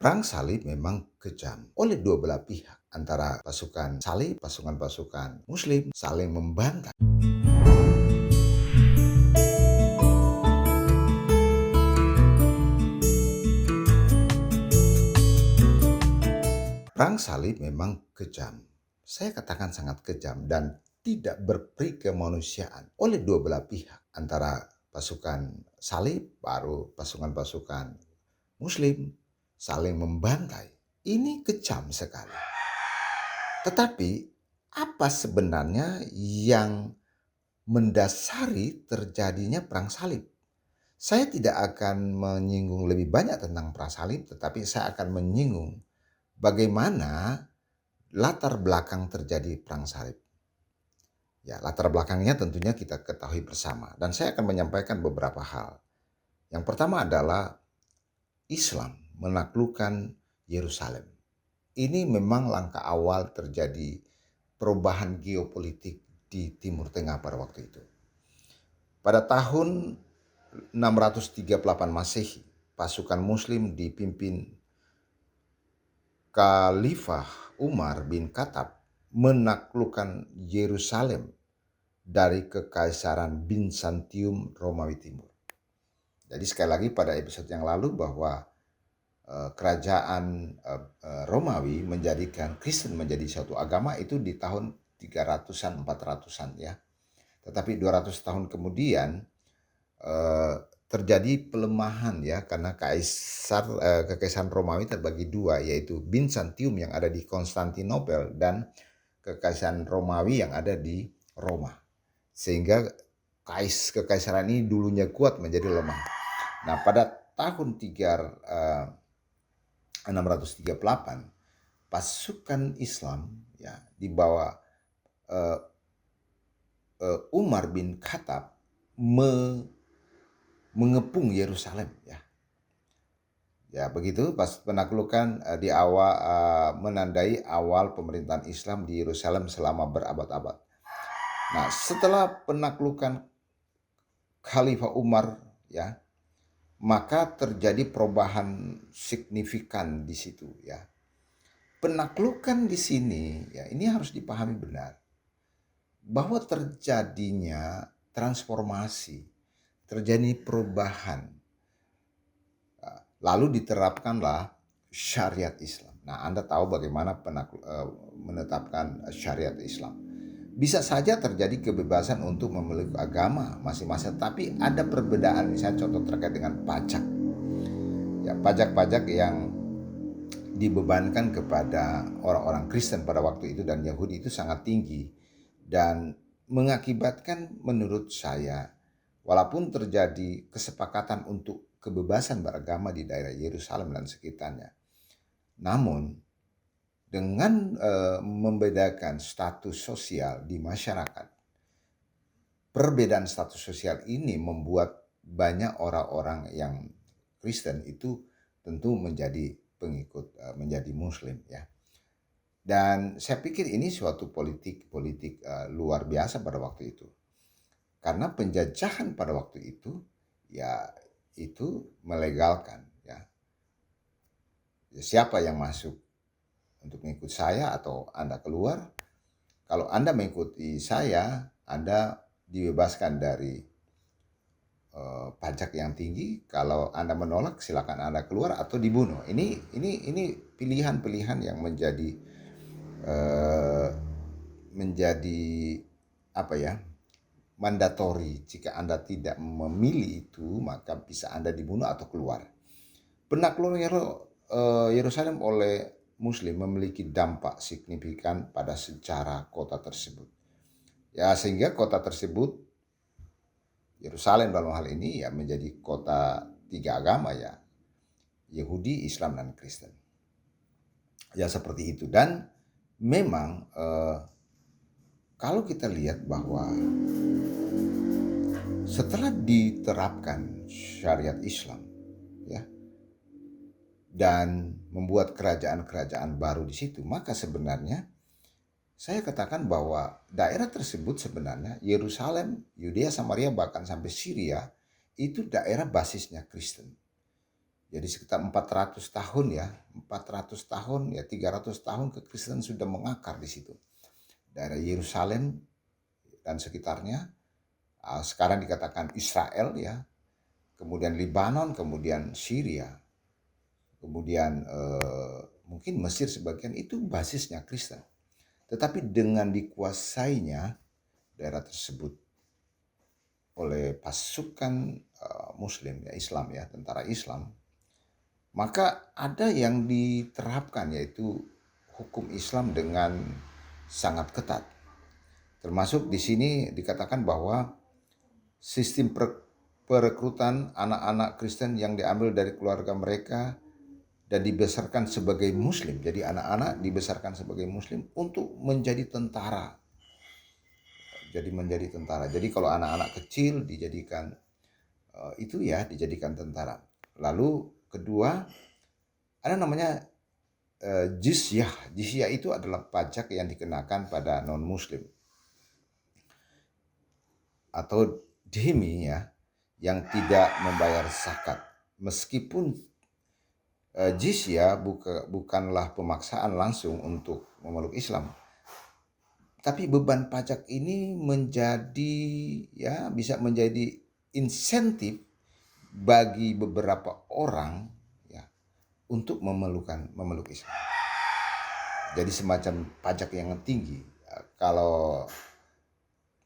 Perang salib memang kejam oleh dua belah pihak antara pasukan salib, pasukan-pasukan muslim saling membantai. Perang salib memang kejam. Saya katakan sangat kejam dan tidak berperi kemanusiaan oleh dua belah pihak antara pasukan salib baru pasukan-pasukan muslim saling membantai. Ini kejam sekali. Tetapi apa sebenarnya yang mendasari terjadinya perang salib? Saya tidak akan menyinggung lebih banyak tentang perang salib, tetapi saya akan menyinggung bagaimana latar belakang terjadi perang salib. Ya, latar belakangnya tentunya kita ketahui bersama dan saya akan menyampaikan beberapa hal. Yang pertama adalah Islam menaklukkan Yerusalem. Ini memang langkah awal terjadi perubahan geopolitik di Timur Tengah pada waktu itu. Pada tahun 638 Masehi, pasukan Muslim dipimpin Khalifah Umar bin Khattab menaklukkan Yerusalem dari Kekaisaran Bizantium Romawi Timur. Jadi sekali lagi pada episode yang lalu bahwa kerajaan Romawi menjadikan Kristen menjadi suatu agama itu di tahun 300-an, 400-an ya. Tetapi 200 tahun kemudian terjadi pelemahan ya karena kekaisaran Romawi terbagi dua, yaitu Bizantium yang ada di Konstantinopel dan kekaisaran Romawi yang ada di Roma. Sehingga kekaisaran ini dulunya kuat menjadi lemah. Nah, pada tahun 638 pasukan Islam ya di bawah Umar bin Khattab mengepung Yerusalem ya. Ya begitu pas penaklukan di awal menandai awal pemerintahan Islam di Yerusalem selama berabad-abad. Nah, setelah penaklukan Khalifah Umar ya, maka terjadi perubahan signifikan di situ ya. Penaklukan di sini ya ini harus dipahami benar bahwa terjadinya transformasi, terjadi perubahan. Lalu diterapkanlah syariat Islam. Nah, Anda tahu bagaimana menetapkan syariat Islam. Bisa saja terjadi kebebasan untuk memiliki agama masing-masing, tapi ada perbedaan. Misalnya contoh terkait dengan pajak. Ya, pajak-pajak yang dibebankan kepada orang-orang Kristen pada waktu itu dan Yahudi itu sangat tinggi dan mengakibatkan menurut saya walaupun terjadi kesepakatan untuk kebebasan beragama di daerah Yerusalem dan sekitarnya, namun dengan membedakan status sosial di masyarakat, perbedaan status sosial ini membuat banyak orang-orang yang Kristen itu tentu menjadi pengikut, menjadi Muslim ya. Dan saya pikir ini suatu politik luar biasa pada waktu itu. Karena penjajahan pada waktu itu ya itu melegalkan ya. Siapa yang masuk untuk mengikut saya atau Anda keluar? Kalau Anda mengikuti saya, Anda dibebaskan dari pajak yang tinggi. Kalau Anda menolak, silakan Anda keluar atau dibunuh. Ini pilihan-pilihan yang menjadi apa ya? Mandatori. Jika Anda tidak memilih itu, maka bisa Anda dibunuh atau keluar. Penaklukan Yerusalem oleh Muslim memiliki dampak signifikan pada sejarah kota tersebut. Ya, sehingga kota tersebut, Yerusalem dalam hal ini ya menjadi kota tiga agama ya, Yahudi, Islam, dan Kristen. Ya seperti itu. Dan memang kalau kita lihat bahwa setelah diterapkan syariat Islam ya dan membuat kerajaan-kerajaan baru di situ, maka sebenarnya saya katakan bahwa daerah tersebut sebenarnya Yerusalem, Yudea, Samaria, bahkan sampai Syria itu daerah basisnya Kristen. Jadi sekitar 400 tahun ya, 400 tahun, ya 300 tahun kekristenan sudah mengakar di situ. Daerah Yerusalem dan sekitarnya, sekarang dikatakan Israel ya, kemudian Lebanon, kemudian Syria, kemudian mungkin Mesir sebagian, itu basisnya Kristen. Tetapi dengan dikuasainya daerah tersebut oleh pasukan Muslim ya, Islam ya, tentara Islam, maka ada yang diterapkan yaitu hukum Islam dengan sangat ketat. Termasuk di sini dikatakan bahwa sistem perekrutan anak-anak Kristen yang diambil dari keluarga mereka dan dibesarkan sebagai Muslim. Jadi anak-anak dibesarkan sebagai Muslim untuk menjadi tentara. Jadi kalau anak-anak kecil dijadikan dijadikan tentara. Lalu kedua, ada namanya jizyah. Jizyah itu adalah pajak yang dikenakan pada non-Muslim atau dhimmi ya, yang tidak membayar zakat. Meskipun jizyah bukanlah pemaksaan langsung untuk memeluk Islam, tapi beban pajak ini bisa menjadi insentif bagi beberapa orang ya untuk memeluk Islam. Jadi semacam pajak yang tinggi. Kalau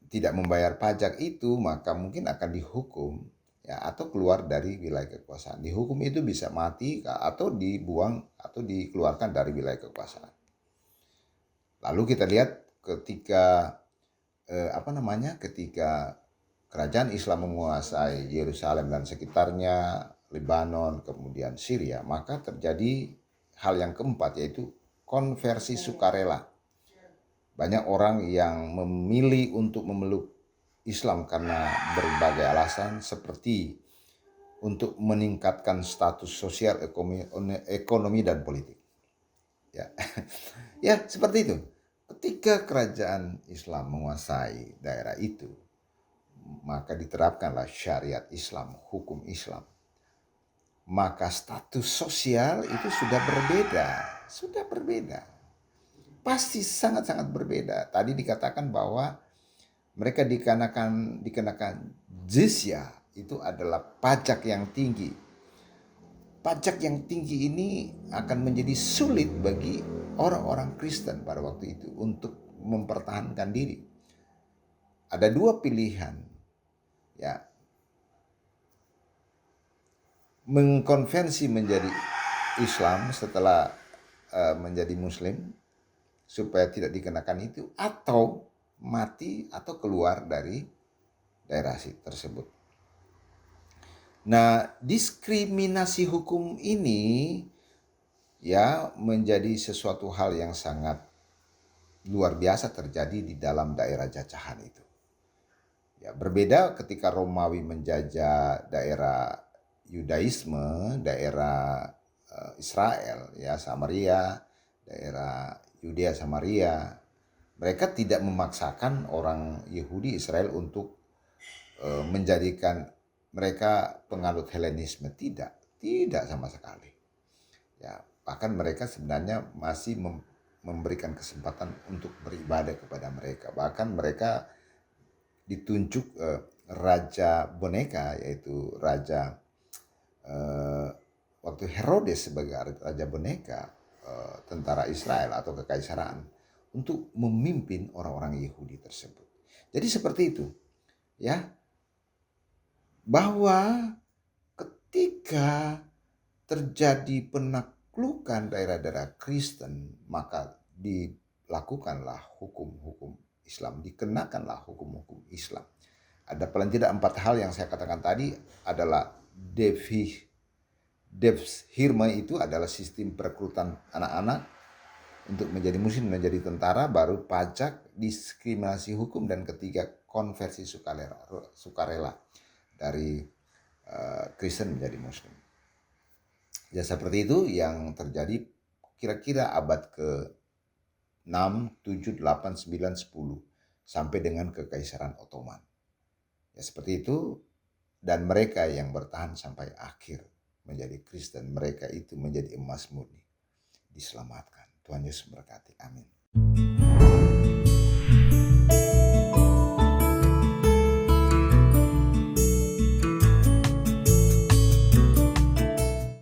tidak membayar pajak itu, maka mungkin akan dihukum ya, atau keluar dari wilayah kekuasaan. Dihukum itu bisa mati atau dibuang atau dikeluarkan dari wilayah kekuasaan. Lalu kita lihat ketika ketika kerajaan Islam menguasai Yerusalem dan sekitarnya, Lebanon, kemudian Syria, maka terjadi hal yang keempat, yaitu konversi sukarela. Banyak orang yang memilih untuk memeluk Islam karena berbagai alasan, seperti untuk meningkatkan status sosial, ekonomi dan politik. Ya, ya seperti itu. Ketika kerajaan Islam menguasai daerah itu, maka diterapkanlah syariat Islam, hukum Islam. Maka status sosial itu sudah berbeda. Pasti sangat-sangat berbeda. Tadi dikatakan bahwa mereka dikenakan jizyah, itu adalah pajak yang tinggi. Pajak yang tinggi ini akan menjadi sulit bagi orang-orang Kristen pada waktu itu untuk mempertahankan diri. Ada dua pilihan, ya, mengkonversi menjadi Islam setelah menjadi Muslim supaya tidak dikenakan itu, atau mati atau keluar dari daerah tersebut. Nah, diskriminasi hukum ini ya menjadi sesuatu hal yang sangat luar biasa terjadi di dalam daerah jajahan itu. Ya, berbeda ketika Romawi menjajah daerah Yudaisme, daerah Israel ya, Samaria, daerah Yudea Samaria. Mereka tidak memaksakan orang Yahudi Israel untuk menjadikan mereka penganut Helenisme, tidak sama sekali. Ya, bahkan mereka sebenarnya masih memberikan kesempatan untuk beribadah kepada mereka. Bahkan mereka ditunjuk raja boneka, yaitu raja waktu Herodes sebagai raja boneka tentara Israel atau kekaisaraan, untuk memimpin orang-orang Yahudi tersebut. Jadi seperti itu ya, bahwa ketika terjadi penaklukan daerah-daerah Kristen, maka dilakukanlah hukum-hukum Islam, dikenakanlah hukum-hukum Islam. Ada paling tidak 4 hal yang saya katakan tadi adalah Devshirme, itu adalah sistem perekrutan anak-anak untuk menjadi Muslim, menjadi tentara, baru pajak, diskriminasi hukum, dan ketiga konversi sukarela dari Kristen menjadi Muslim. Ya seperti itu yang terjadi kira-kira abad ke-6, 7, 8, 9, 10 sampai dengan Kekaisaran Ottoman. Ya seperti itu, dan mereka yang bertahan sampai akhir menjadi Kristen, mereka itu menjadi emas murni. diselamatkan. Tuhan Yesus memberkati. Amin.